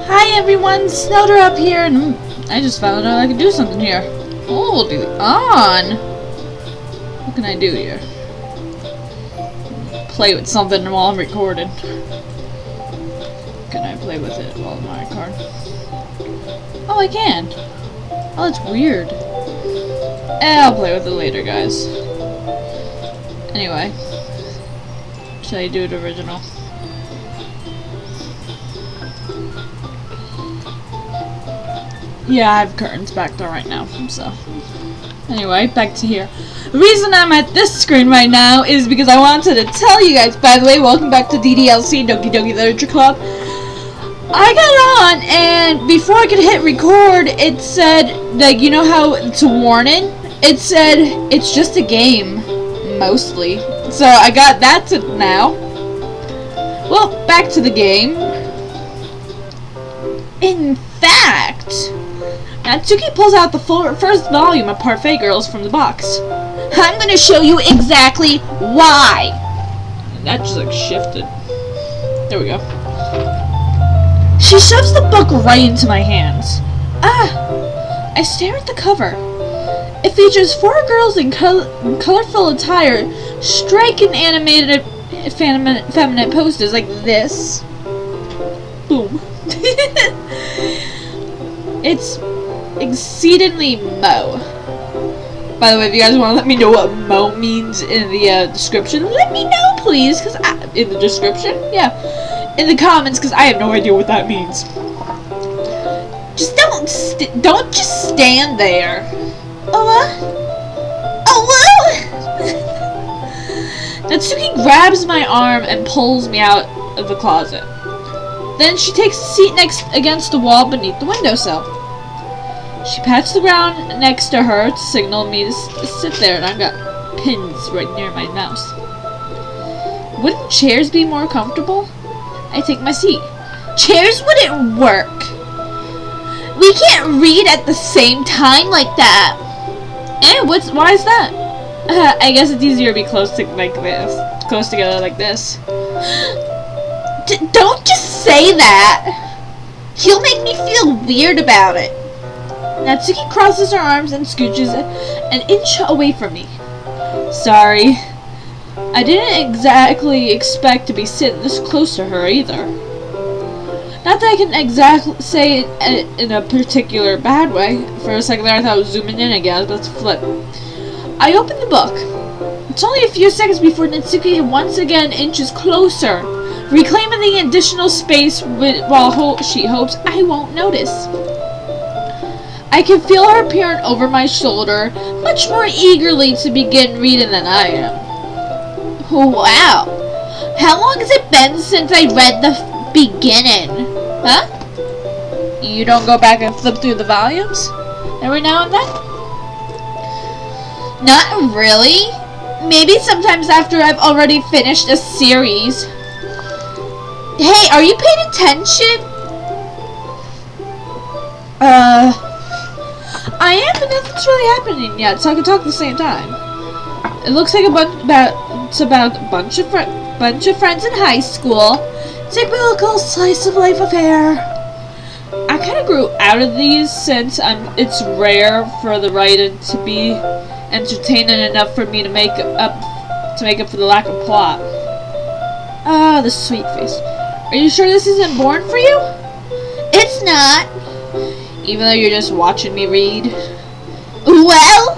Hi everyone, Snowdrop here, and I just found out I could do something here. Hold on. What can I do here? Play with something while I'm recording. Can I play with it while I'm recording? Oh, I can. Oh, that's weird. I'll play with it later, guys. Anyway, should I do it original? Yeah, I have curtains back there right now, so. Anyway, back to here. The reason I'm at this screen right now is because I wanted to tell you guys, by the way, welcome back to DDLC, Doki Doki Literature Club. I got on, and before I could hit record, it said, like, you know how it's a warning? It said, it's just a game, mostly. So I got that to now. Well, back to the game. In fact, Natsuki pulls out the first volume of Parfait Girls from the box. I'm gonna show you exactly why. And that just like shifted. There we go. She shoves the book right into my hands. I stare at the cover. It features 4 girls in colorful attire, striking animated feminine poses like this. Boom. It's exceedingly mo. By the way, if you guys want to let me know what mo means in the description, let me know, please. In the description, yeah, in the comments, because I have no idea what that means. Just don't just stand there. Natsuki grabs my arm and pulls me out of the closet. Then she takes a seat against the wall beneath the windowsill. She pats the ground next to her to signal me to sit there, and I've got pins right near my mouth. Wouldn't chairs be more comfortable? I take my seat. Chairs wouldn't work. We can't read at the same time like that. Why is that? I guess it's easier to be close together like this. Don't just say that. You'll make me feel weird about it. Natsuki crosses her arms and scooches an inch away from me. Sorry. I didn't exactly expect to be sitting this close to her either. Not that I can exactly say it in a particular bad way. For a second there I thought I was zooming in again, but let's flip. I open the book. It's only a few seconds before Natsuki once again inches closer, reclaiming the additional space while she hopes I won't notice. I can feel her peering over my shoulder, much more eagerly to begin reading than I am. Wow! How long has it been since I read the beginning? Huh? You don't go back and flip through the volumes every now and then? Not really. Maybe sometimes after I've already finished a series. Hey, are you paying attention? I am, but nothing's really happening yet, so I can talk at the same time. It looks like it's about a bunch of friends in high school. Typical slice of life affair. I kind of grew out of these since it's rare for the writing to be entertaining enough for me to make up for the lack of plot. Ah, the sweet face. Are you sure this isn't boring for you? It's not. Even though you're just watching me read? Well,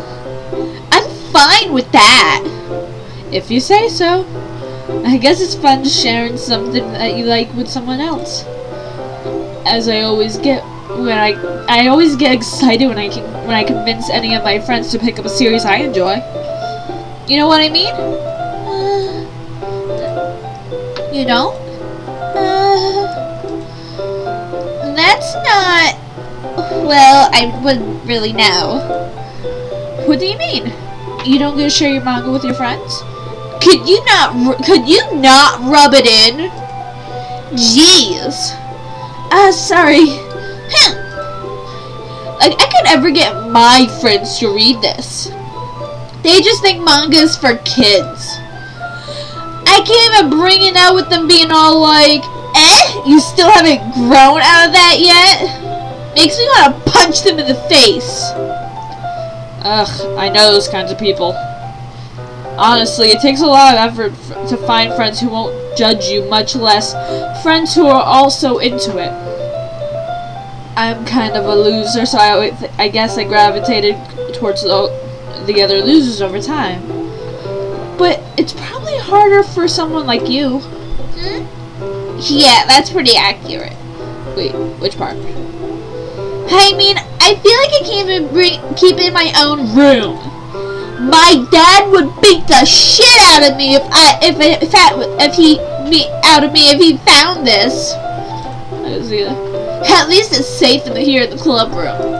I'm fine with that. If you say so. I guess it's fun sharing something that you like with someone else. As I always get I always get excited when I convince any of my friends to pick up a series I enjoy. You know what I mean? You don't? That's not... Well, I wouldn't really know. What do you mean? You don't go share your manga with your friends? Could you not rub it in? Jeez. Sorry. Like, I could ever get my friends to read this. They just think manga is for kids. I can't even bring it out with them being all like, you still haven't grown out of that yet makes me want to punch them in the face. Ugh, I know those kinds of people. Honestly, it takes a lot of effort to find friends who won't judge you, much less friends who are also into it. I'm kind of a loser, so I guess I gravitated towards the other losers over time. But it's probably harder for someone like you. Yeah, that's pretty accurate. Wait, which part? I mean, I feel like I can't even keep in my own room. My dad would beat the shit out of me if he found this. At least it's safe here in the club room.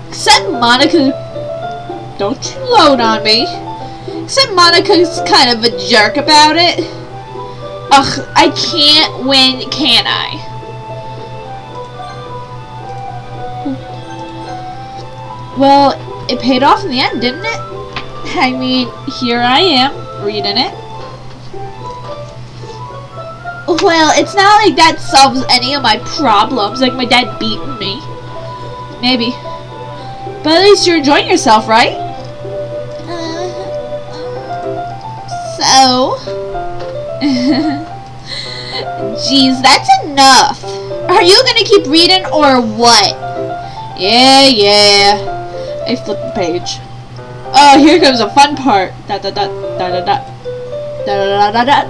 Except Monica. Don't you load on me. Except Monica's kind of a jerk about it. Ugh, I can't win, can I? Well, it paid off in the end, didn't it? I mean, here I am, reading it. Well, it's not like that solves any of my problems, like my dad beating me. Maybe. But at least you're enjoying yourself, right? So? Jeez, that's enough. Are you gonna keep reading or what? Yeah. I flipped the page. Oh, here comes a fun part. Da da da da da da da da da da da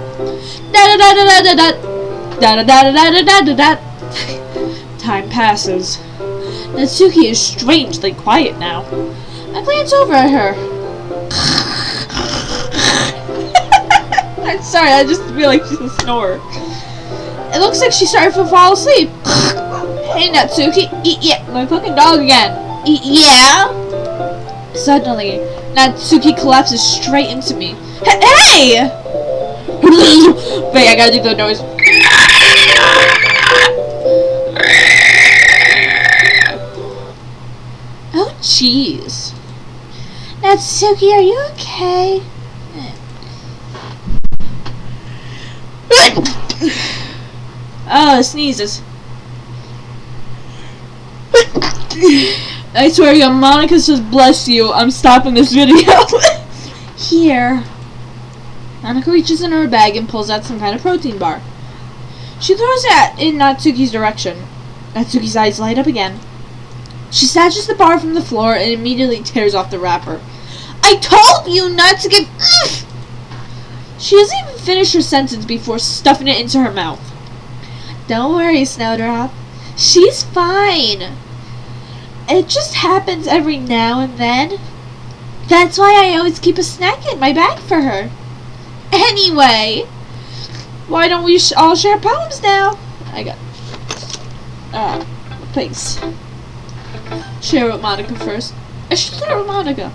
da da da da da da. Time passes. Natsuki is strangely quiet now. I glance over at her. I'm sorry, I just feel like she's a snorer. It looks like she's starting to fall asleep. Hey Natsuki, yeah, my fucking dog again. Yeah? Suddenly, Natsuki collapses straight into me. Hey! Wait, I gotta do the noise. Oh, jeez. Natsuki, are you okay? Oh, it sneezes. I swear to God, Monica says bless you. I'm stopping this video. Here. Monica reaches in her bag and pulls out some kind of protein bar. She throws it in Natsuki's direction. Natsuki's eyes light up again. She snatches the bar from the floor and immediately tears off the wrapper. I told you not to give... She doesn't even finish her sentence before stuffing it into her mouth. Don't worry, Snowdrop. She's fine. It just happens every now and then. That's why I always keep a snack in my bag for her. Anyway, why don't we all share poems now? I got... Please. Share with Monica first. I should start with Monica.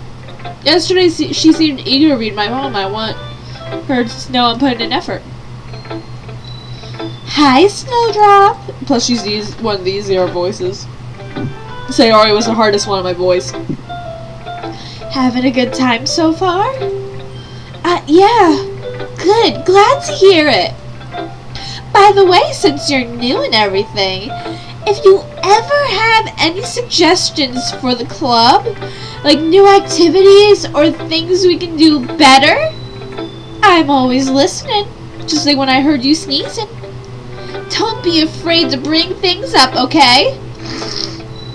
Yesterday, she seemed eager to read my poem. I want her to know I'm putting in effort. Hi, Snowdrop. Plus, she's one of the easier voices. Sayori was the hardest one of my boys. Having a good time so far? Yeah. Good. Glad to hear it. By the way, since you're new and everything, if you ever have any suggestions for the club, like new activities or things we can do better, I'm always listening. Just like when I heard you sneezing. Don't be afraid to bring things up, okay?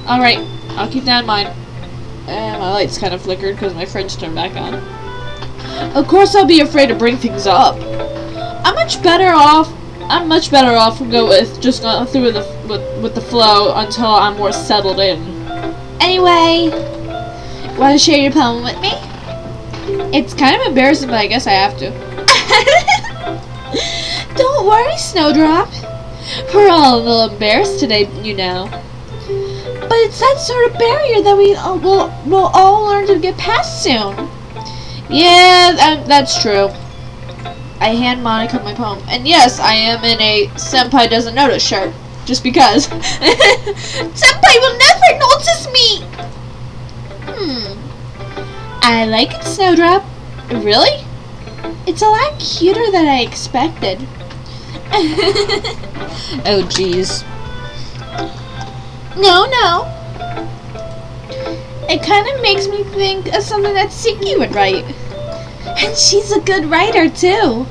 Alright, I'll keep that in mind. And my light's kind of flickered because my fridge turned back on. Of course I'll be afraid to bring things up. I'm much better off go with just going through with the flow until I'm more settled in. Anyway, want to share your poem with me? It's kind of embarrassing, but I guess I have to. Don't worry, Snowdrop. We're all a little embarrassed today, you know. But it's that sort of barrier that we'll all learn to get past soon. Yeah, that's true. I hand Monica my poem. And yes, I am in a Senpai Doesn't Notice shirt. Just because. Senpai will never notice me! I like it, Snowdrop. Really? It's a lot cuter than I expected. Oh, jeez. No. It kind of makes me think of something that Suki would write. And she's a good writer, too.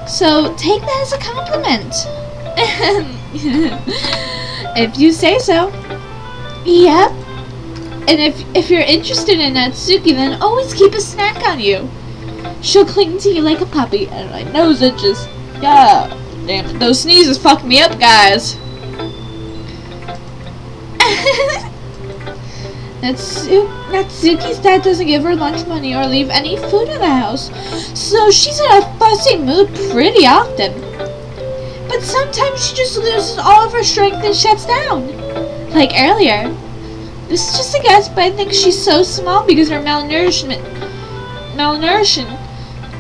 So, take that as a compliment. If you say so. Yep. And if you're interested in Natsuki, then always keep a snack on you. She'll cling to you like a puppy, and my nose itches. God damn it. Those sneezes fucked me up, guys. Natsuki's dad doesn't give her lunch money or leave any food in the house, so she's in a fussy mood pretty often. But sometimes she just loses all of her strength and shuts down. Like earlier. This is just a guess, but I think she's so small because her malnutrition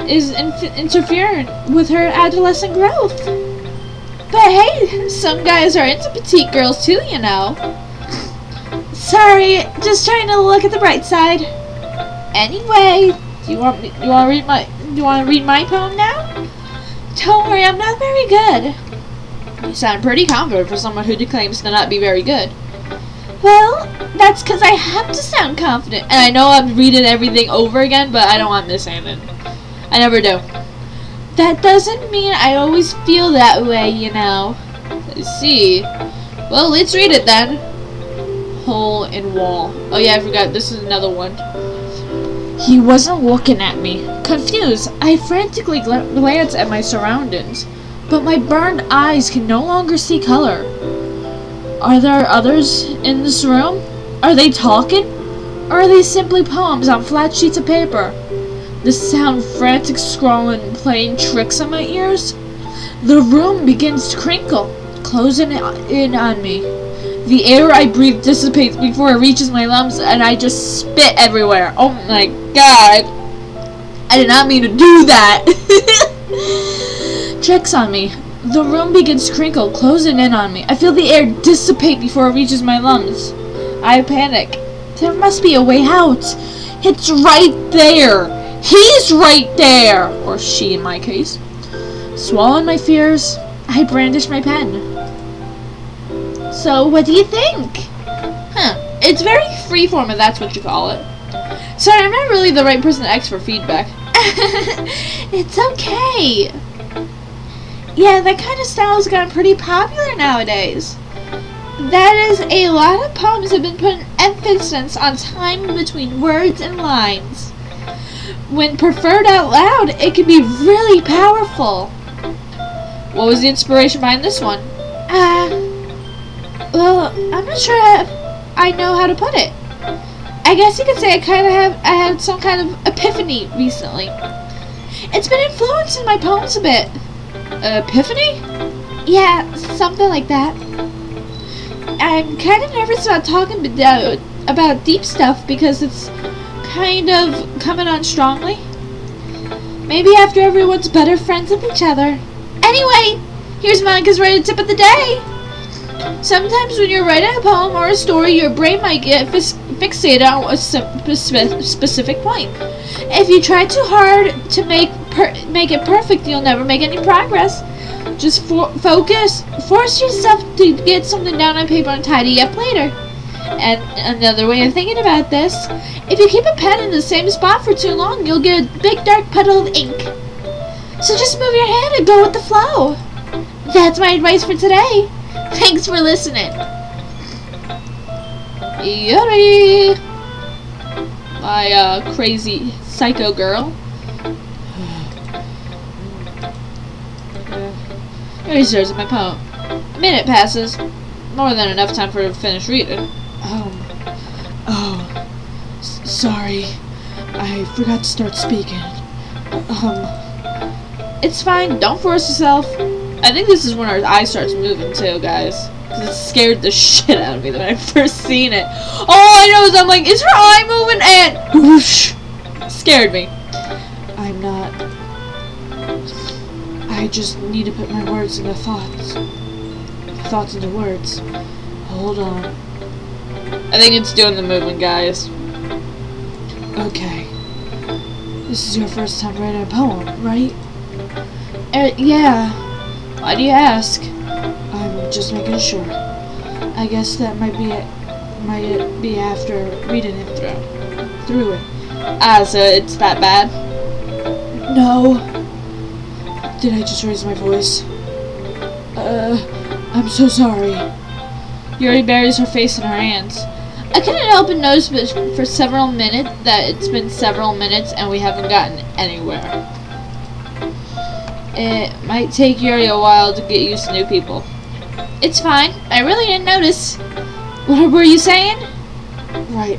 is interfering with her adolescent growth. But hey, some guys are into petite girls too, you know. Sorry, just trying to look at the bright side. Anyway, do you want to read my poem now? Don't worry, I'm not very good. You sound pretty confident for someone who claims to not be very good. Well, that's because I have to sound confident. And I know I'm reading everything over again, but I don't want to miss anything. I never do. That doesn't mean I always feel that way, you know. I see. Well, let's read it then. Hole in wall. Oh yeah, I forgot. This is another one. He wasn't looking at me. Confused, I frantically glanced at my surroundings, but my burned eyes can no longer see color. Are there others in this room? Are they talking? Or are they simply poems on flat sheets of paper? The sound frantic scrawling playing tricks on my ears? The room begins to crinkle, closing in on me. The air I breathe dissipates before it reaches my lungs, and I just spit everywhere. Oh my god. I did not mean to do that. Tricks on me. The room begins to crinkle, closing in on me. I feel the air dissipate before it reaches my lungs. I panic. There must be a way out. It's right there. He's right there. Or she, in my case. Swallowing my fears, I brandish my pen. So, what do you think? It's very freeform, if that's what you call it. Sorry, I'm not really the right person to ask for feedback. It's okay. Yeah, that kind of style has gotten pretty popular nowadays. That is, a lot of poems have been putting emphasis on time between words and lines. When preferred out loud, it can be really powerful. What was the inspiration behind this one? Well, I'm not sure I know how to put it. I guess you could say I had some kind of epiphany recently. It's been influencing my poems a bit. Epiphany? Yeah, something like that. I'm kind of nervous about talking about deep stuff because it's kind of coming on strongly. Maybe after everyone's better friends with each other. Anyway, here's Monica's writer tip of the day. Sometimes when you're writing a poem or a story, your brain might get fixated on a specific point. If you try too hard to make it perfect, you'll never make any progress. Just force yourself to get something down on paper and tidy up later. And another way of thinking about this, if you keep a pen in the same spot for too long, you'll get a big dark puddle of ink. So just move your hand and go with the flow. That's my advice for today. Thanks for listening. Yuri! My, crazy psycho girl. Here stares at my poem. A minute passes. More than enough time for her to finish reading. Sorry. I forgot to start speaking. It's fine. Don't force yourself. I think this is when her eye starts moving too, guys. Because it scared the shit out of me when I first seen it. All I know is I'm like, is her eye moving? And whoosh! Scared me. I'm not. I just need to put my words into thoughts. Thoughts into words. Hold on. I think it's doing the movement, guys. Okay. This is your first time writing a poem, right? Yeah. Why do you ask? I'm just making sure. I guess that might be after reading it through it. Ah, so it's that bad? No. Did I just raise my voice? I'm so sorry. Yuri buries her face in her hands. I couldn't help but notice for several minutes that it's been several minutes and we haven't gotten anywhere. It might take Yuri a while to get used to new people. It's fine. I really didn't notice. What were you saying? Right,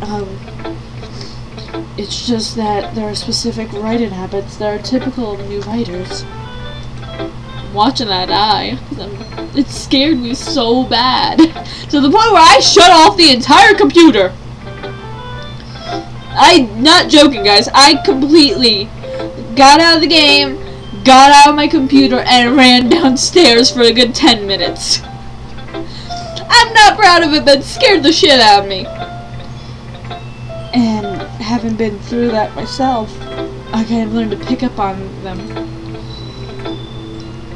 it's just that there are specific writing habits that are typical of new writers. Watching that eye, it scared me so bad, to the point where I shut off the entire computer. I'm not joking, guys. I completely got out of the game, got out of my computer, and ran downstairs for a good 10 minutes. I'm not proud of it, but it scared the shit out of me. And having been through that myself, I kind of learned to pick up on them.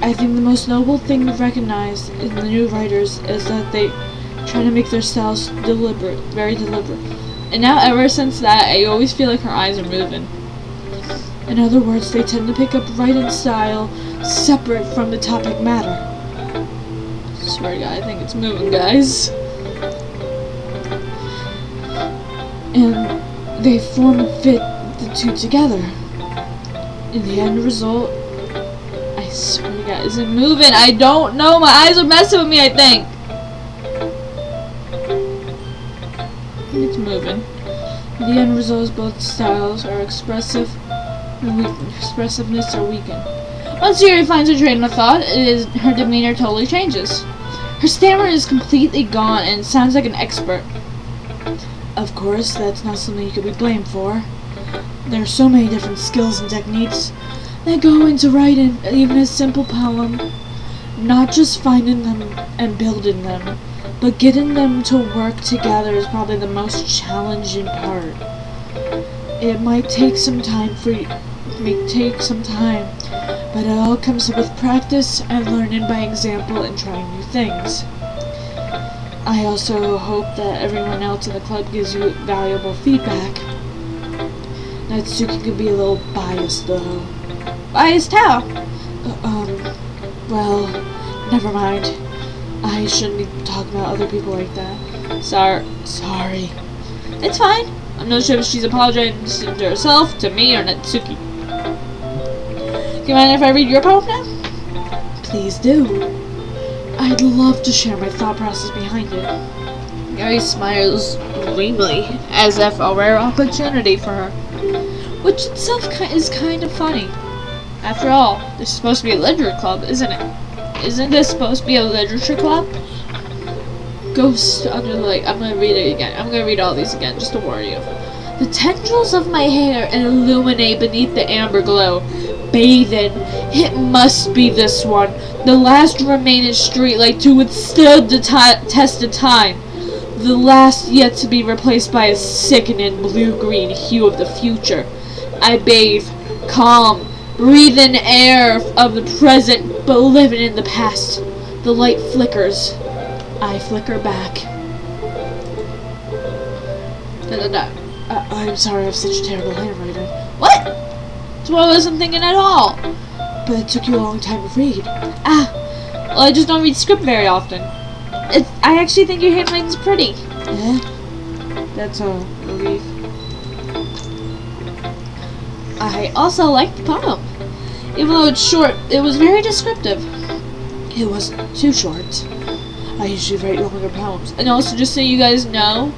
I think the most noble thing to recognize in the new writers is that they try to make their styles deliberate, very deliberate. And now ever since that, I always feel like her eyes are moving. In other words, they tend to pick up writing style separate from the topic matter. I swear to God, I think it's moving, guys. And they form and fit the two together. In the end result, I swear to God, is it moving? I don't know. My eyes are messing with me, I think. It's moving. The end result is both styles are expressive and expressiveness are weakened. Once Yuri finds her train of thought, her demeanor totally changes. Her stammer is completely gone and sounds like an expert. Of course, that's not something you could be blamed for. There are so many different skills and techniques that go into writing even a simple poem. Not just finding them and building them, but getting them to work together is probably the most challenging part. It might take some time, but it all comes with practice and learning by example and trying new things. I also hope that everyone else in the club gives you valuable feedback. Natsuki could be a little biased though. Biased how? Well, never mind. I shouldn't be talking about other people like that. Sorry. It's fine. I'm not sure if she's apologizing to herself, to me, or Natsuki. Do you mind if I read your poem now? Please do. I'd love to share my thought process behind it. Yuri smiles dreamily, as if a rare opportunity for her, which itself is kind of funny. After all, this is supposed to be a literature club, isn't it? Isn't this supposed to be a literature club? Ghost under the lake. I'm going to read it again. I'm going to read all these again, just to warn you. The tendrils of my hair illuminate beneath the amber glow. Bathing. It must be this one. The last remaining streetlight to withstand the test of time. The last yet to be replaced by a sickening blue-green hue of the future. I bathe, calm, breathing air of the present, but living in the past. The light flickers. I flicker back. I'm sorry I have such terrible handwriting. What? That's what I wasn't thinking at all. But it took you a long time to read. Well, I just don't read script very often. I actually think your handwriting's pretty. Yeah? That's a relief. I also like the poem. Even though it's short, it was very descriptive. It wasn't too short. I usually write longer poems. And also, just so you guys know,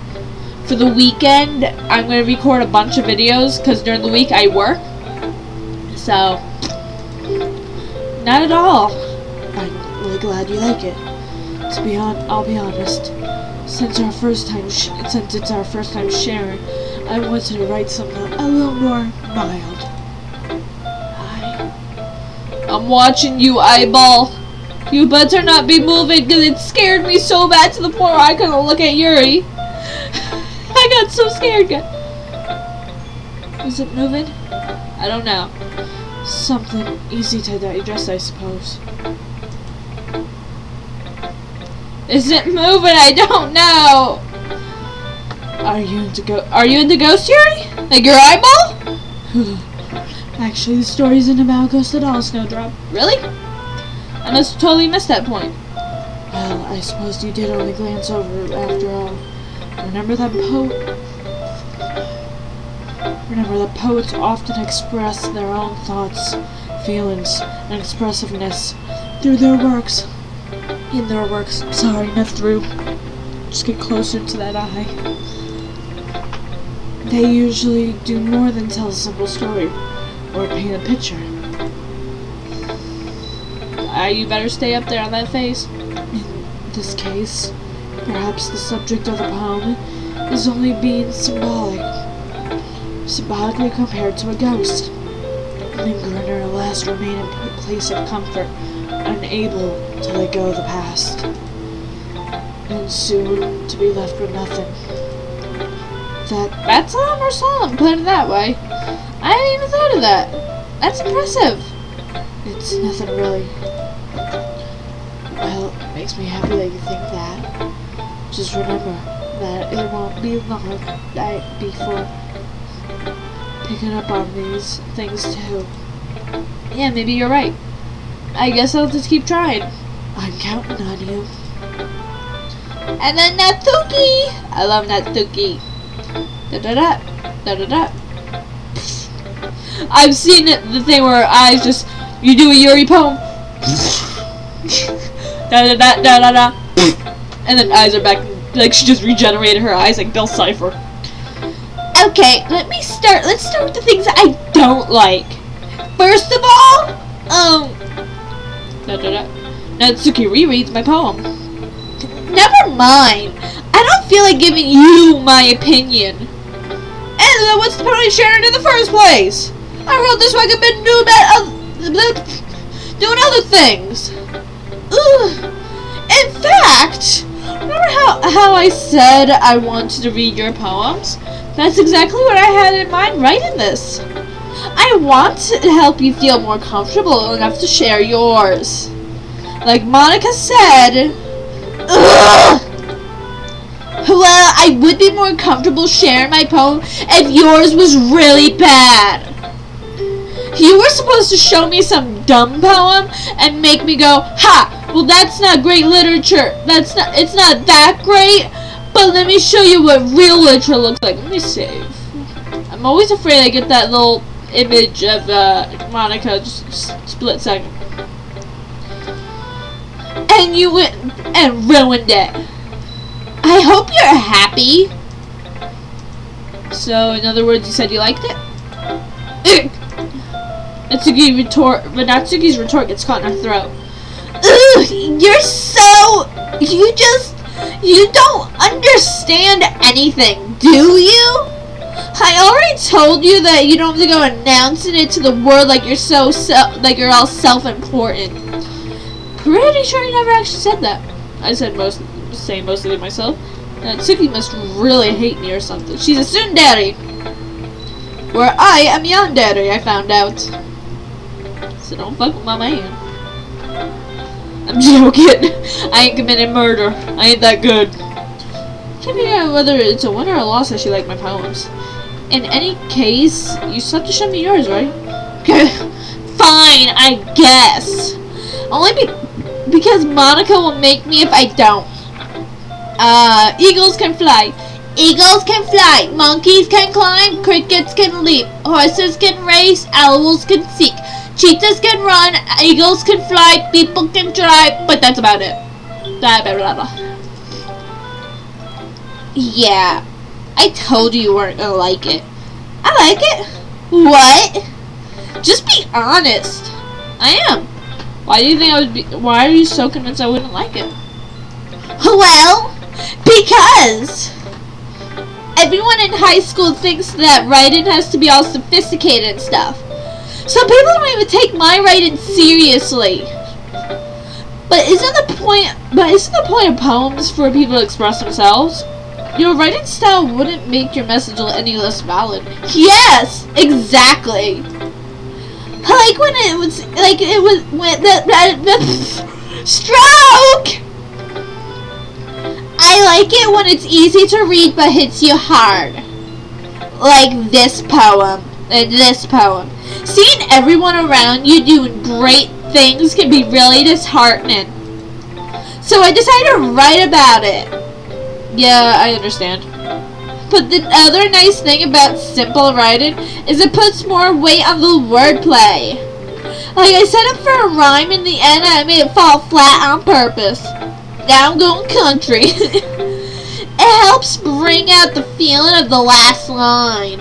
for the weekend, I'm going to record a bunch of videos, because during the week I work. So, not at all. I'm really glad you like it. I'll be honest. Since it's our first time sharing, I wanted to write something a little more mild. I'm watching you, eyeball. You better not be moving, because it scared me so bad to the point where I couldn't look at Yuri. I got so scared. Is it moving? I don't know. Something easy to digest, I suppose. isn't moving. I don't know. Are you into ghost theory? Like your eyeball? Actually, the story isn't about ghosts at all, Snowdrop. Really? I must have totally missed that point. Well, I suppose you did only glance over it after all. Remember that poets often express their own thoughts, feelings, and expressiveness through their works. In their works. Sorry, not through. Just get closer to that eye. They usually do more than tell a simple story or paint a picture. You better stay up there on that face. In this case, perhaps the subject of the poem is only being symbolically compared to a ghost, lingering or last remain in a place of comfort, unable to let go of the past, and soon to be left with nothing. That's a lot more solemn, put it that way. I hadn't even thought of that. That's impressive. It's nothing really. Well, it makes me happy that you think that. Just remember that it won't be long before picking up on these things too. Yeah, maybe you're right. I guess I'll just keep trying. I'm counting on you. And then Natsuki! I love Natsuki. Da-da-da. Da-da-da. I've seen the thing where her eyes just... You do a Yuri poem. Da-da-da. Da-da-da. And then eyes are back. Like she just regenerated her eyes like Bill Cipher. Okay, let's start with the things that I don't like. First of all, Natsuki rereads my poem. Never mind. I don't feel like giving you my opinion. And then what's the point of sharing it in the first place? I wrote this so I could be doing other things. Ugh. In fact, remember how I said I wanted to read your poems? That's exactly what I had in mind writing this. I want to help you feel more comfortable enough to share yours. Like Monica said, ugh! Well, I would be more comfortable sharing my poem if yours was really bad. You were supposed to show me some dumb poem and make me go, ha! Well, that's not great literature. It's not that great. But let me show you what real literature looks like. Let me save. I'm always afraid I get that little image of Monica, just split second. And you went and ruined it. I hope you're happy. So, in other words, you said you liked it? Natsuki's retort gets caught in her throat. Ugh, you don't understand anything, do you? I already told you that you don't have to go announcing it to the world like you're like you're all self-important. Pretty sure you never actually said that. I said mostly to myself. Natsuki must really hate me or something. She's a student daddy, where I am young daddy. I found out. So don't fuck with my man. I'm joking. I ain't committed murder. I ain't that good. Can't figure out whether it's a win or a loss that she liked my poems. In any case, you still have to show me yours, right? Fine, I guess. Only because Monica will make me if I don't. Eagles can fly. Eagles can fly. Monkeys can climb. Crickets can leap. Horses can race. Owls can seek. Cheetahs can run. Eagles can fly. People can drive. But that's about it. Blah, blah, blah, blah. Yeah. I told you weren't gonna like it. I like it. What? Just be honest. I am. Why do you think I would be? Why are you so convinced I wouldn't like it? Well, because everyone in high school thinks that writing has to be all sophisticated and stuff. Some people don't even take my writing seriously. But isn't the point of poems for people to express themselves? Your writing style wouldn't make your message any less valid. Yes, exactly. Like when when the stroke. like it when it's easy to read but hits you hard. Like this poem and this poem. Seeing everyone around you doing great things can be really disheartening. So I decided to write about it. Yeah, I understand. But the other nice thing about simple writing is it puts more weight on the wordplay. Like I set up for a rhyme in the end and I made it fall flat on purpose. Now I'm going country. It helps bring out the feeling of the last line.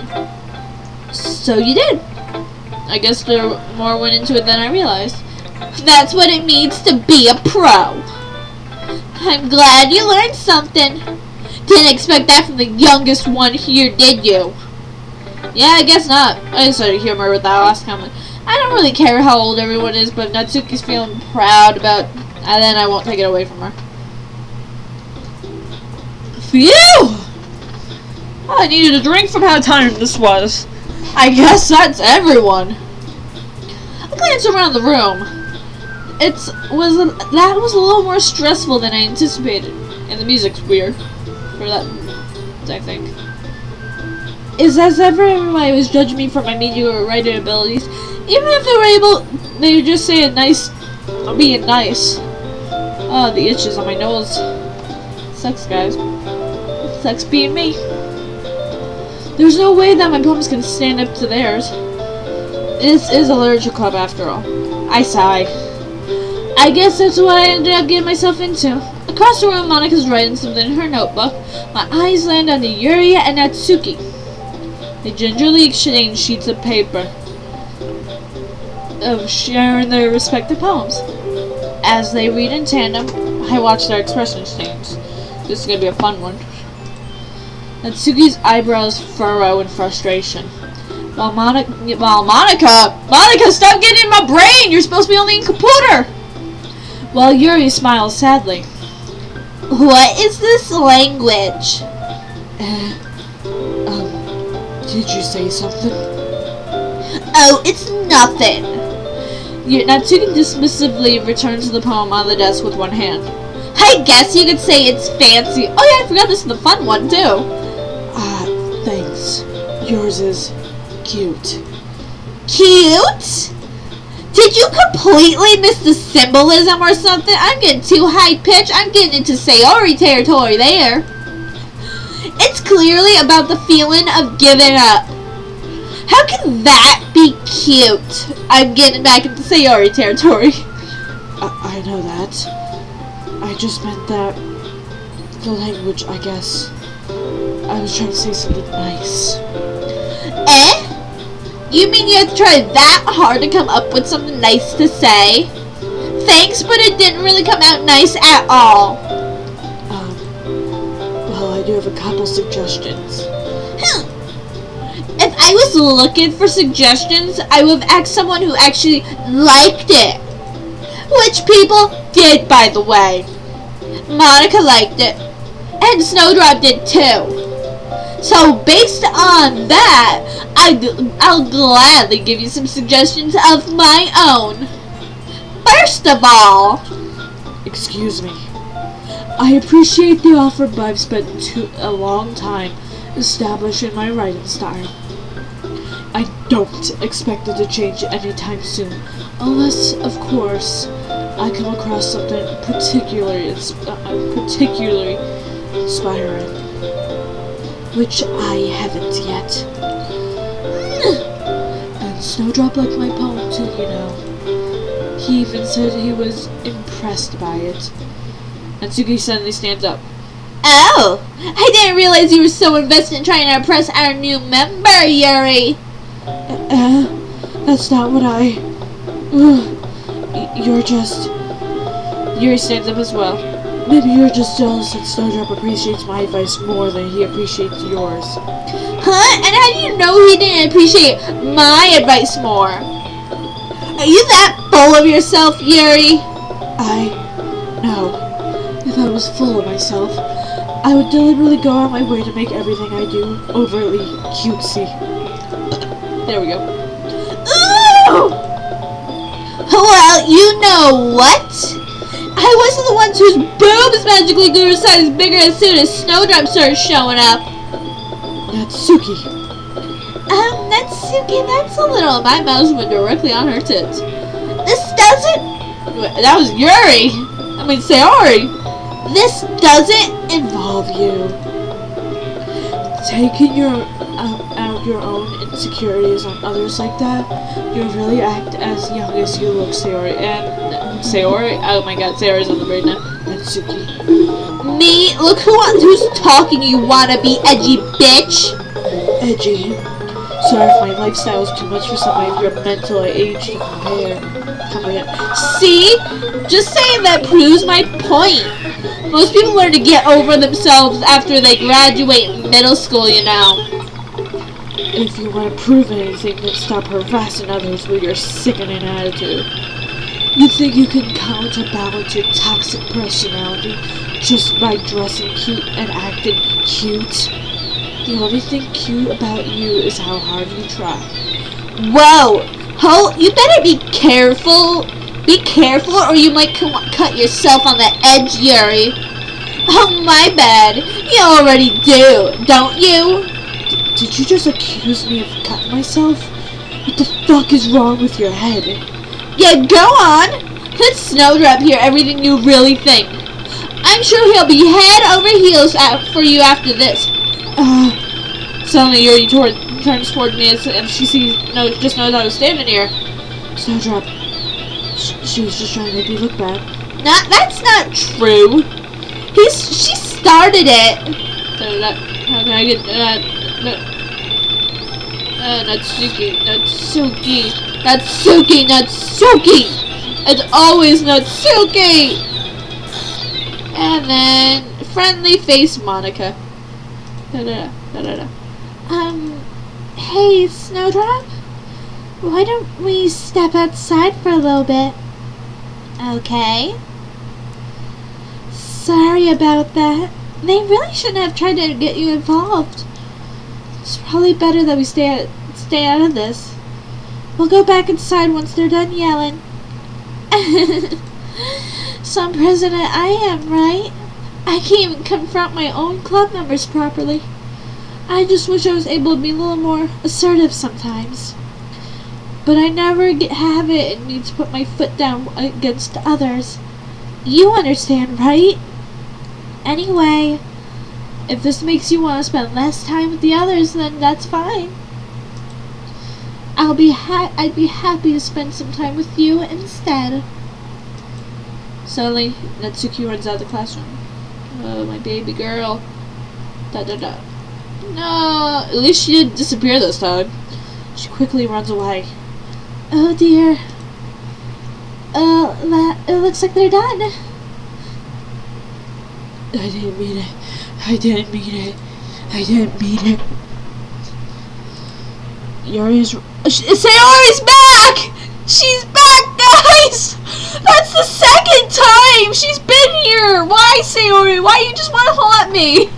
So you did. I guess there more went into it than I realized. That's what it means to be a pro. I'm glad you learned something. Didn't expect that from the youngest one here, did you? Yeah, I guess not. I just started humor with that last comment. I don't really care how old everyone is, but Natsuki's feeling proud about, and then I won't take it away from her. Phew! I needed a drink from how tired this was. I guess that's everyone. I glanced around the room. That was a little more stressful than I anticipated, and the music's weird for that, I think. Is as ever everybody was judging me for my mediocre writing abilities, even if they would just say it nice, being nice. Oh, the itches on my nose. Sucks, guys. Sucks being me. There's no way that my poems can stand up to theirs. This is a literature club after all. I sigh. I guess that's what I ended up getting myself into. Across the room, Monika's writing something in her notebook. My eyes land on Yuri and Natsuki. They gingerly exchange sheets of paper of sharing their respective poems. As they read in tandem, I watch their expressions change. This is gonna be a fun one. Natsuki's eyebrows furrow in frustration. While Monika, stop getting in my brain! You're supposed to be only in computer! While Yuri smiles sadly. What is this language? Did you say something? Oh, it's nothing. Natsuki dismissively returns the poem on the desk with one hand. I guess you could say it's fancy. Oh yeah, I forgot this is the fun one too. Thanks. Yours is cute. Cute? Did you completely miss the symbolism or something? I'm getting too high-pitched. I'm getting into Sayori territory there. It's clearly about the feeling of giving up. How can that be cute? I'm getting back into Sayori territory. I know that. I just meant that the language, I guess. I was trying to say something nice. Eh? You mean you have to try that hard to come up with something nice to say? Thanks, but it didn't really come out nice at all. Well, I do have a couple suggestions. If I was looking for suggestions, I would have asked someone who actually liked it. Which people did, by the way. Monika liked it. And Snowdrop did too. So based on that, I'll gladly give you some suggestions of my own. First of all... Excuse me. I appreciate the offer, but I've spent a long time establishing my writing style. I don't expect it to change anytime soon, unless, of course, I come across something particularly inspiring, which I haven't yet. And Snowdrop liked my poem too, you know. He even said he was impressed by it. Natsuki suddenly stands up. Oh! I didn't realize you were so invested in trying to impress our new member, Yuri! That's not what I... You're just... Yuri stands up as well. Maybe you're just jealous that Snowdrop appreciates my advice more than he appreciates yours. Huh? And how do you know he didn't appreciate my advice more? Are you that full of yourself, Yuri? No. If I was full of myself, I would deliberately go out my way to make everything I do overtly cutesy. There we go. Ooh! Well, you know what? I wasn't the one whose boobs magically grew a size bigger as soon as Snowdrop started showing up. Natsuki. Natsuki, that's a little. My mouse went directly on her tits. This doesn't. That was Yuri. I mean, Sayori. This doesn't involve you. Taking out your own insecurities on others like that, you really act as young as you look, Sayori. And Sayori? Oh my god, Sayori's on the brain now. Natsuki. Me? Look who's talking, you wanna be edgy bitch. Edgy. Sorry if my lifestyle is too much for somebody of your mental age to compare. See? Just saying that proves my point. Most people learn to get over themselves after they graduate middle school, you know. If you want to prove anything, then stop harassing others with your sickening attitude. You think you can counterbalance your toxic personality just by dressing cute and acting cute? The only thing cute about you is how hard you try. Whoa! You better be careful. Be careful or you might cut yourself on the edge, Yuri. Oh, my bad. You already do, don't you? Did you just accuse me of cutting myself? What the fuck is wrong with your head? Yeah, go on. Let Snowdrop hear everything you really think. I'm sure he'll be head over heels for you after this. Suddenly Yuri turns toward me and she just knows I was standing here. Snowdrop. She was just trying to make me look bad. That's not true. She started it. How can I get Natsuki. It's always Natsuki. And then friendly face Monica. Hey, Snowdrop. Why don't we step outside for a little bit? Okay. Sorry about that. They really shouldn't have tried to get you involved. It's probably better that we stay out of this. We'll go back inside once they're done yelling. Some president I am, right? I can't even confront my own club members properly. I just wish I was able to be a little more assertive sometimes. But I never have it and need to put my foot down against others. You understand, right? Anyway, if this makes you want to spend less time with the others, then that's fine. I'd be happy to spend some time with you instead. Suddenly, Natsuki runs out of the classroom. Oh, my baby girl. No, at least she didn't disappear this time. She quickly runs away. Oh dear. It looks like they're done. I didn't mean it. I didn't mean it. Sayori's back! She's back, guys! That's the second time she's been here! Why, Sayori? Why you just want to haunt me?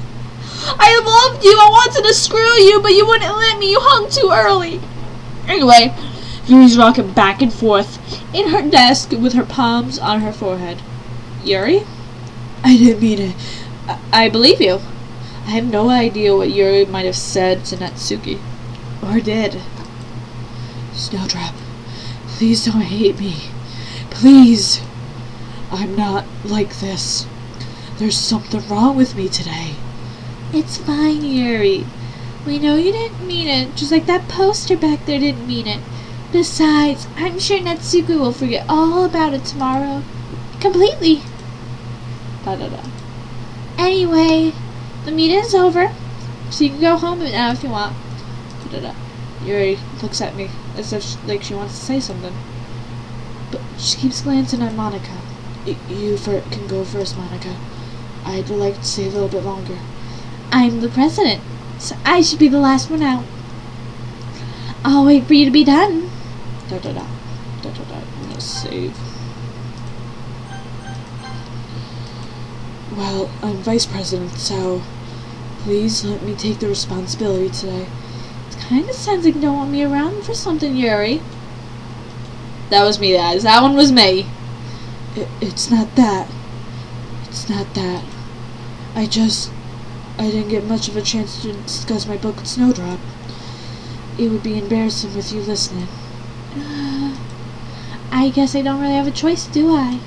I loved you. I wanted to screw you, but you wouldn't let me. You hung too early. Anyway, Yuri's rocking back and forth in her desk with her palms on her forehead. Yuri? I didn't mean it. I believe you. I have no idea what Yuri might have said to Natsuki. Or did. Snowdrop, please don't hate me. Please. I'm not like this. There's something wrong with me today. It's fine, Yuri. We know you didn't mean it, just like that poster back there didn't mean it. Besides, I'm sure Natsuki will forget all about it tomorrow. Completely. Anyway, the meeting's over, so you can go home now if you want. Yuri looks at me as if she wants to say something, but she keeps glancing at Monica. You can go first, Monica. I'd like to stay a little bit longer. I'm the president, so I should be the last one out. I'll wait for you to be done. I'm gonna save. Well, I'm vice president, so please let me take the responsibility today. It kind of sounds like you don't want me around for something, Yuri. That was me, guys. That one was me. It's not that. It's not that. I didn't get much of a chance to discuss my book with Snowdrop. It would be embarrassing with you listening. I guess I don't really have a choice, do I?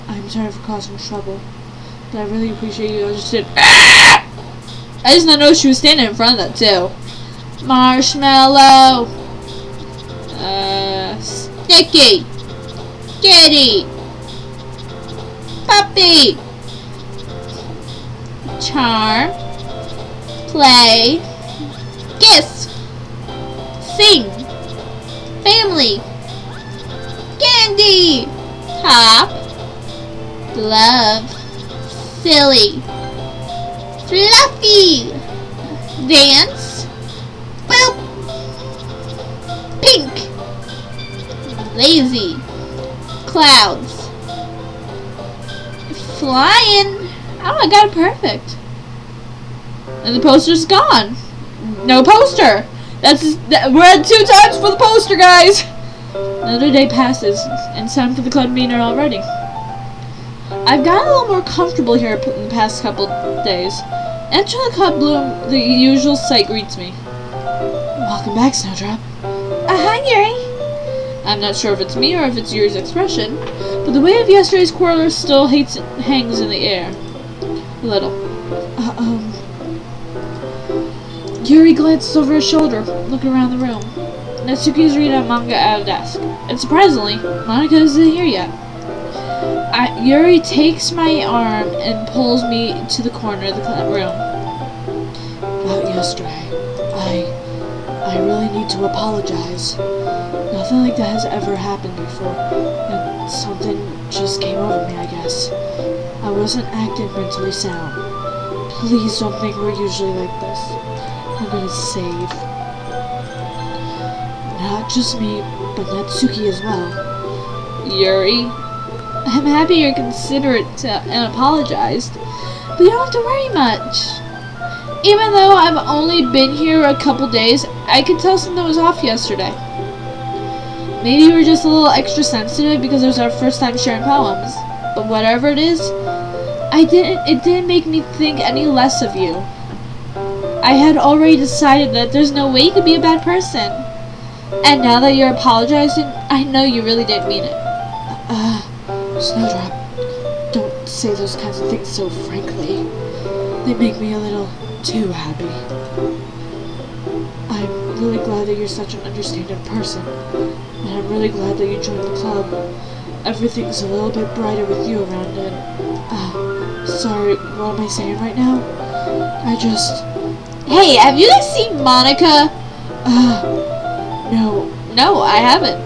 I'm sorry for causing trouble, but I really appreciate you understood. I just not know she was standing in front of that too. Marshmallow. Sticky. Kitty. Puppy. Charm. Play. Kiss. Sing. Family. Candy. Hop. Love. Silly. Fluffy. Dance. Boop. Pink. Lazy. Clouds. Flying. Oh, I got it perfect. And the poster's gone. No poster. We're at 2 times for the poster, guys. Another day passes, and it's time for the club meeting already. I've gotten a little more comfortable here in the past couple days. Enter the club bloom, the usual sight greets me. Welcome back, Snowdrop. Hi, Yuri. I'm not sure if it's me or if it's Yuri's expression, but the weight of yesterday's quarrel still hangs in the air. A little. Yuri glances over his shoulder, looking around the room. Natsuki's reading a manga at a desk, and surprisingly, Monica isn't here yet. Yuri takes my arm and pulls me to the corner of the room. About yesterday, I really need to apologize. Nothing like that has ever happened before, and something just came over me, I guess. I wasn't acting mentally sound. Please don't think we're usually like this. I'm gonna save not just me, but Natsuki as well. Yuri, I'm happy you're considerate and apologized, but you don't have to worry much. Even though I've only been here a couple days, I could tell something was off yesterday. Maybe you were just a little extra sensitive because it was our first time sharing poems. But whatever it is, it didn't make me think any less of you. I had already decided that there's no way you could be a bad person. And now that you're apologizing, I know you really didn't mean it. Snowdrop, don't say those kinds of things so frankly. They make me a little too happy. I'm really glad that you're such an understanding person. And I'm really glad that you joined the club. Everything's a little bit brighter with you around it. Sorry, what am I saying right now? Hey, have you guys seen Monica? No, I haven't.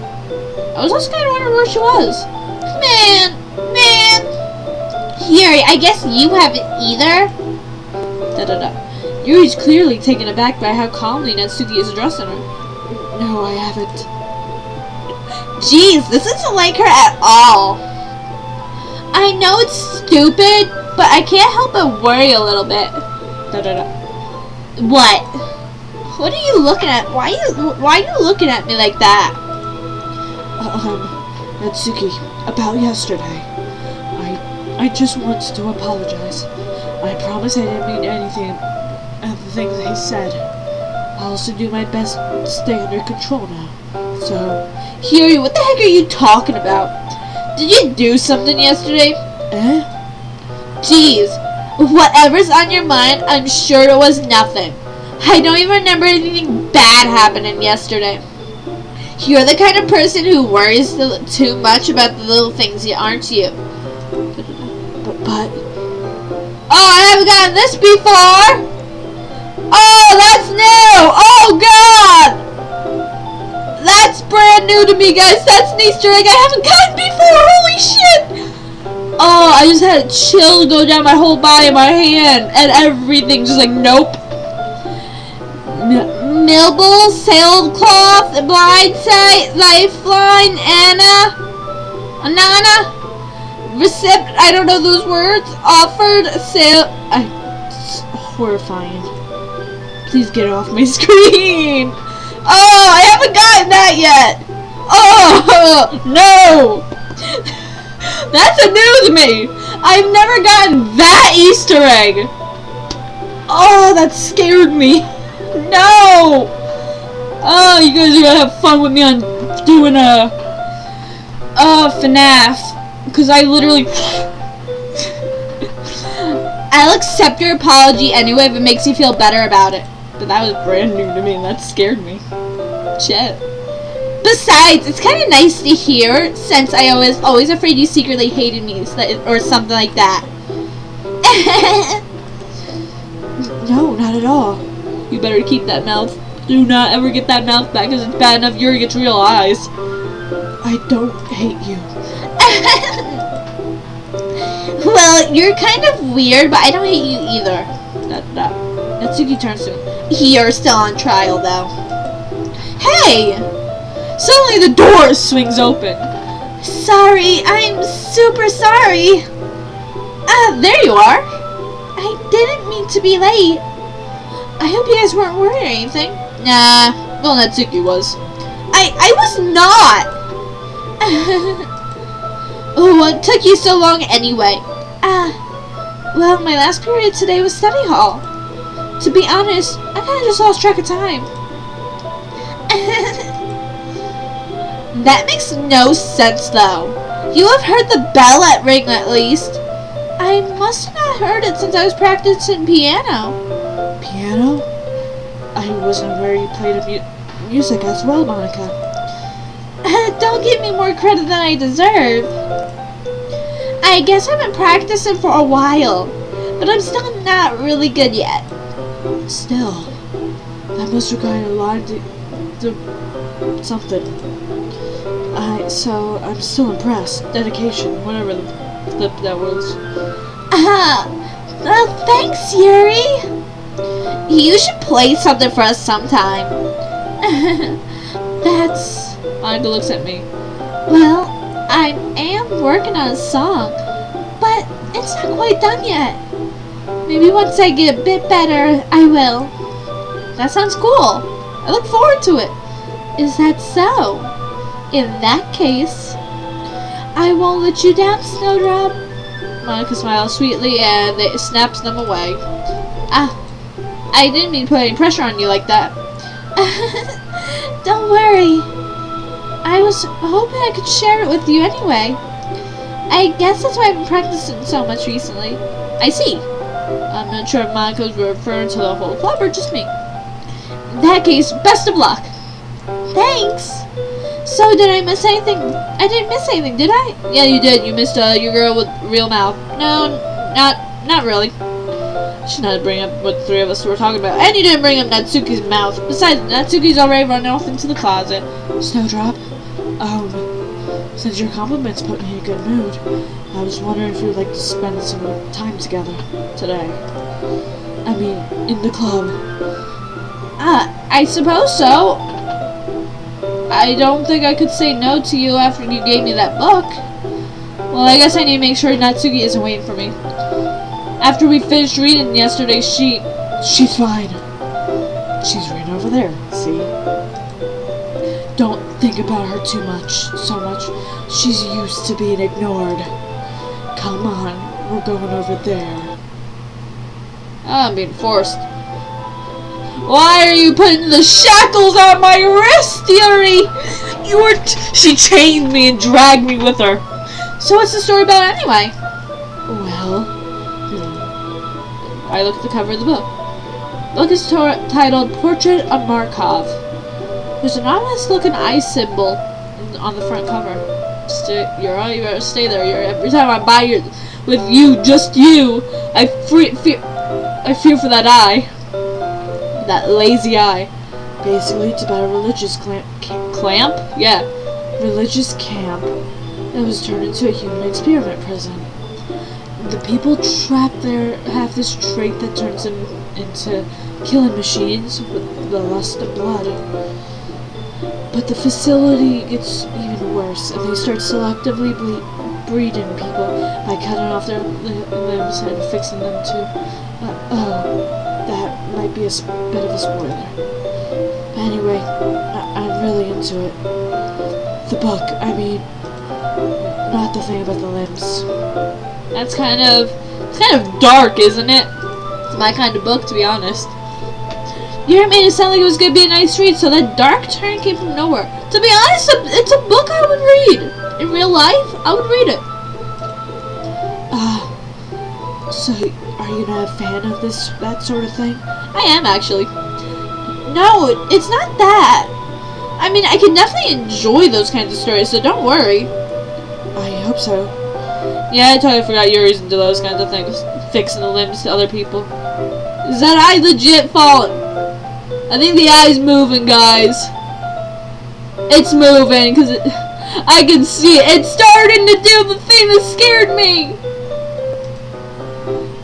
I was just kind of wondering where she was. Man. Yuri, I guess you haven't either. Yuri's clearly taken aback by how calmly Natsuki is addressing her. No, I haven't. Jeez, this isn't like her at all. I know it's stupid, but I can't help but worry a little bit. What? What are you looking at? Why are you looking at me like that? Natsuki, about yesterday. I just wanted to apologize. I promise I didn't mean anything of the things I said. I'll also do my best to stay under control now. So, Yuri, what the heck are you talking about? Did you do something yesterday? Jeez, whatever's on your mind, I'm sure it was nothing. I don't even remember anything bad happening yesterday. You're the kind of person who worries too much about the little things, aren't you? But... Oh, I haven't gotten this before! Oh, that's new! Oh, God! That's brand new to me, guys. That's an Easter egg I haven't gotten before. Holy shit! Oh, I just had a chill go down my whole body, my hand, and everything. Just like, nope. Millbull, sailcloth, blindside, lifeline, Anana, recept. I don't know those words. Offered, It's horrifying. Please get it off my screen. Oh, I haven't gotten that yet. Oh, no. That's a news to me! I've never gotten that Easter egg! Oh, that scared me! No! Oh, you guys are gonna have fun with me on doing a FNAF. Because I literally... I'll accept your apology anyway if it makes you feel better about it. But that was brand new to me and that scared me. Shit. Besides, it's kind of nice to hear, since I was always afraid you secretly hated me, or something like that. No, not at all. You better keep that mouth. Do not ever get that mouth back, because it's bad enough Yuri gets real eyes. I don't hate you. Well, you're kind of weird, but I don't hate you either. Natsuki turns to me. You're still on trial, though. Hey! Suddenly the door swings open. Sorry, I'm super sorry. There you are. I didn't mean to be late. I hope you guys weren't worried or anything. Nah, well, Natsuki was. I was not. Oh, what took you so long anyway? Well, my last period today was study hall. To be honest, I kind of just lost track of time. That makes no sense, though. You have heard the bell ring at least. I must have not heard it since I was practicing piano. Piano? I wasn't aware you played music as well, Monica. Don't give me more credit than I deserve. I guess I've been practicing for a while, but I'm still not really good yet. Still, that must require a lot to something. So I'm still impressed. Dedication, whatever the flip that was. Well, thanks, Yuri. You should play something for us sometime. That's... Monica looks at me. Well, I am working on a song, but it's not quite done yet. Maybe once I get a bit better, I will. That sounds cool. I look forward to it. Is that so? In that case, I won't let you down, Snowdrop. Monica smiles sweetly and snaps them away. I didn't mean to put any pressure on you like that. Don't worry. I was hoping I could share it with you anyway. I guess that's why I've been practicing so much recently. I see. I'm not sure if Monica was referring to the whole club or just me. In that case, best of luck. Thanks. So, did I miss anything? I didn't miss anything, did I? Yeah, you did. You missed your girl with real mouth. No, not really. Should not bring up what the three of us were talking about. And you didn't bring up Natsuki's mouth. Besides, Natsuki's already run off into the closet. Snowdrop, since your compliments put me in a good mood, I was wondering if you'd like to spend some time together today. I mean, in the club. I suppose so. I don't think I could say no to you after you gave me that book. Well, I guess I need to make sure Natsuki isn't waiting for me. After we finished reading yesterday, she's fine. She's right over there, see? Don't think about her so much. She's used to being ignored. Come on, we're going over there. I'm being forced. Why are you putting the shackles on my wrist, Yuri? She chained me and dragged me with her. So what's the story about anyway? Well, I look at the cover of the book. The book is titled Portrait of Markov. There's an ominous-looking eye symbol on the front cover. You better stay there. Every time I buy with you, just you, I fear for that eye. That lazy eye. Basically, it's about a religious clamp? Yeah. Religious camp that was turned into a human experiment prison. The people trapped there have this trait that turns them into killing machines with the lust of blood. But the facility gets even worse, and they start selectively breeding people by cutting off their limbs and fixing them to... that might be a bit of a spoiler. Anyway, I'm really into it. The book, I mean, not the thing about the limbs. It's kind of dark, isn't it? It's my kind of book, to be honest. You made it sound like it was gonna be a nice read, so that dark turn came from nowhere. To be honest, it's a book I would read. In real life, I would read it. So are you not a fan of that sort of thing? I am, actually. No, it's not that. I mean, I can definitely enjoy those kinds of stories, so don't worry. I hope so. Yeah, I totally forgot Yuri's into those kinds of things. Fixing the limbs to other people. Is that eye legit falling? I think the eye's moving, guys. It's moving, because I can see it. It's starting to do the thing that scared me.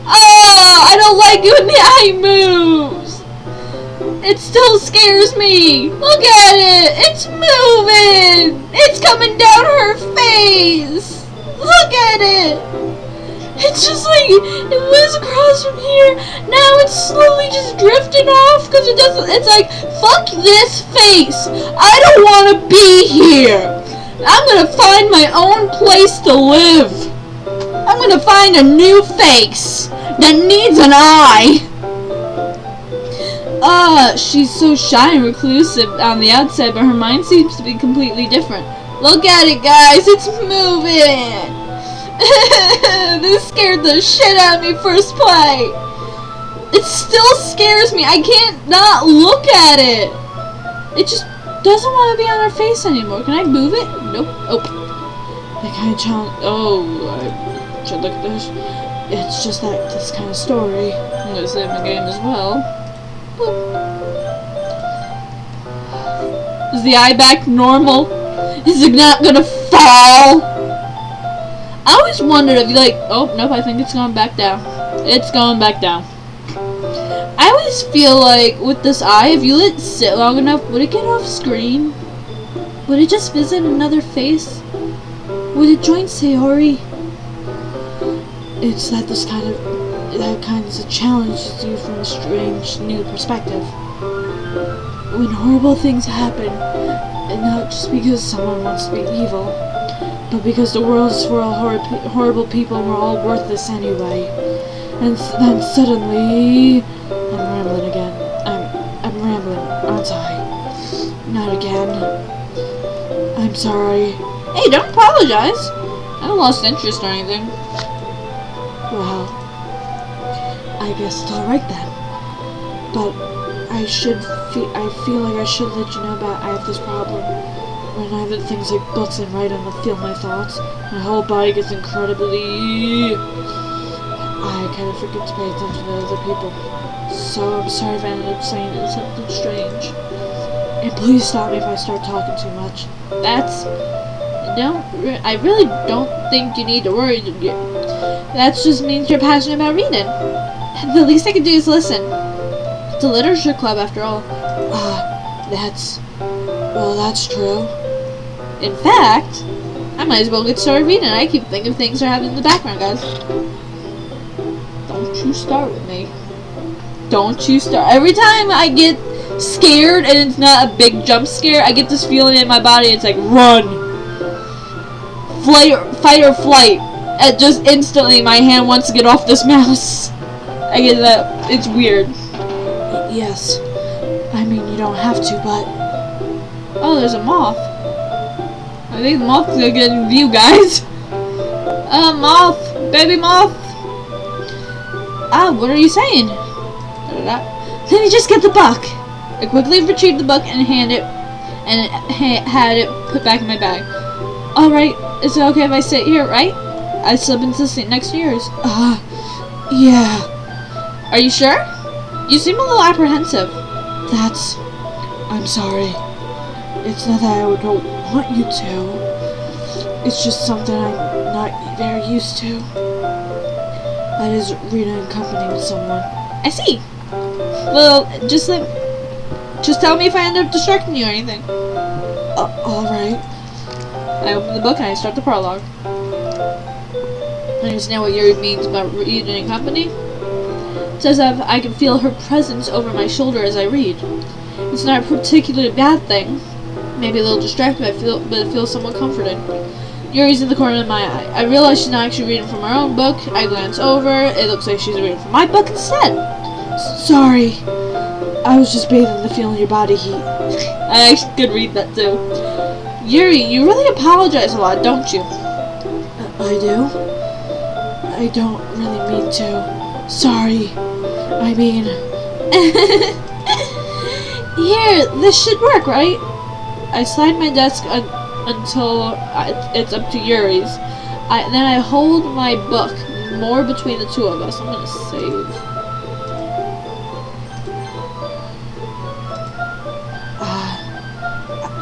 Oh, I don't like it when the eye moves. It still scares me. Look at it. It's moving. It's coming down her face. Look at it. It's just like, it moves across from here. Now it's slowly just drifting off because it doesn't, it's like, fuck this face. I don't want to be here. I'm going to find my own place to live. I'm going to find a new face that needs an eye. She's so shy and reclusive on the outside, but her mind seems to be completely different. Look at it, guys. It's moving. This scared the shit out of me first play. It still scares me. I can't not look at it. It just doesn't want to be on her face anymore. Can I move it? Nope. Oh. That kind of challenge. Oh, I should look at this. It's just that this kind of story. I'm gonna save my game as well. Boop. Is the eye back normal? Is it not gonna fall? I always wondered if you like, oh, nope, I think it's going back down. It's going back down. I always feel like with this eye, if you let it sit long enough, would it get off screen? Would it just visit another face? Would it join Sayori? It's that that kind of challenges you from a strange new perspective. When horrible things happen, and not just because someone wants to be evil, but because the world is full of horrible people and we're all worthless anyway. And then suddenly, I'm rambling again. I'm rambling, aren't I? Not again. I'm sorry. Hey, don't apologize. I haven't lost interest or anything. Well, I guess it's alright then. But I feel like I should let you know about I have this problem. When I have things like books and write and feel my thoughts, my whole body gets incredibly... I kind of forget to pay attention to other people. So I'm sorry if I ended up saying something strange. And please stop me if I start talking too much. I really don't think you need to worry. That just means you're passionate about reading. The least I can do is listen. It's a literature club after all. That's true. In fact, I might as well get started reading. I keep thinking things are happening in the background, guys. Don't you start with me. Don't you start. Every time I get scared and it's not a big jump scare, I get this feeling in my body. It's like, run. Fight or flight. And just instantly my hand wants to get off this mouse. I get that. It's weird. Yes. I mean, you don't have to, but... Oh, there's a moth. I think the moth's gonna get in view, guys. Moth. Baby moth. What are you saying? Let me just get the book. I quickly retrieved the book and had it put back in my bag. Alright, is it okay if I sit here, right? I slip into the seat next to yours. Yeah. Are you sure? You seem a little apprehensive. I'm sorry. It's not that I don't want you to. It's just something I'm not very used to. That is reading in company with someone. I see. Well, just tell me if I end up distracting you or anything. Alright. I open the book and I start the prologue. I understand what Yuri means about reading in company. It says that I can feel her presence over my shoulder as I read. It's not a particularly bad thing. Maybe a little distracting, but it feels somewhat comforting. Yuri's in the corner of my eye. I realize she's not actually reading from her own book. I glance over. It looks like she's reading from my book instead. Sorry. I was just bathing the feeling your body heat. I actually could read that too. Yuri, you really apologize a lot, don't you? I do? I don't really mean to. Sorry. I mean... Here, this should work, right? I slide my desk until it's up to Yuri's. Then I hold my book more between the two of us. I'm gonna save.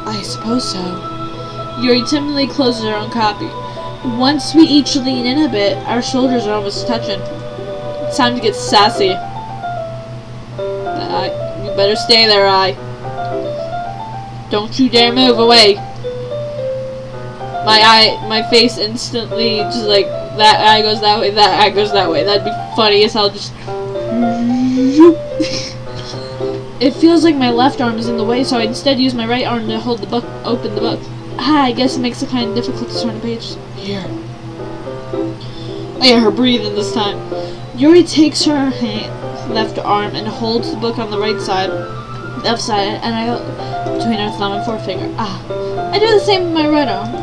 I suppose so. Yuri timidly closes her own copy. Once we each lean in a bit, our shoulders are almost touching. It's time to get sassy. You better stay there, Don't you dare move away. My face instantly just like, that eye goes that way, that eye goes that way. That'd be funny as hell, just... It feels like my left arm is in the way, so I instead use my right arm to hold the book, open the book. I guess it makes it kind of difficult to turn a page. Here. I hear her breathing this time. Yuri takes her left arm and holds the book on the right side, left side, and I between her thumb and forefinger. I do the same with my right arm.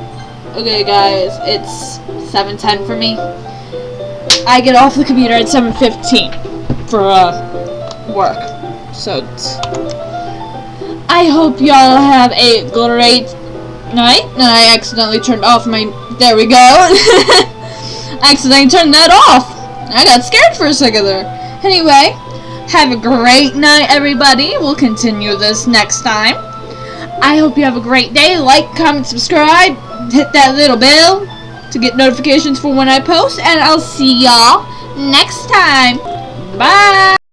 Okay, guys, it's 7:10 for me. I get off the computer at 7:15 for work. So I hope y'all have a great night. And I accidentally turned off my... There we go. I accidentally turned that off. I got scared for a second there. Anyway, have a great night, everybody. We'll continue this next time. I hope you have a great day. Like, comment, subscribe. Hit that little bell to get notifications for when I post. And I'll see y'all next time. Bye.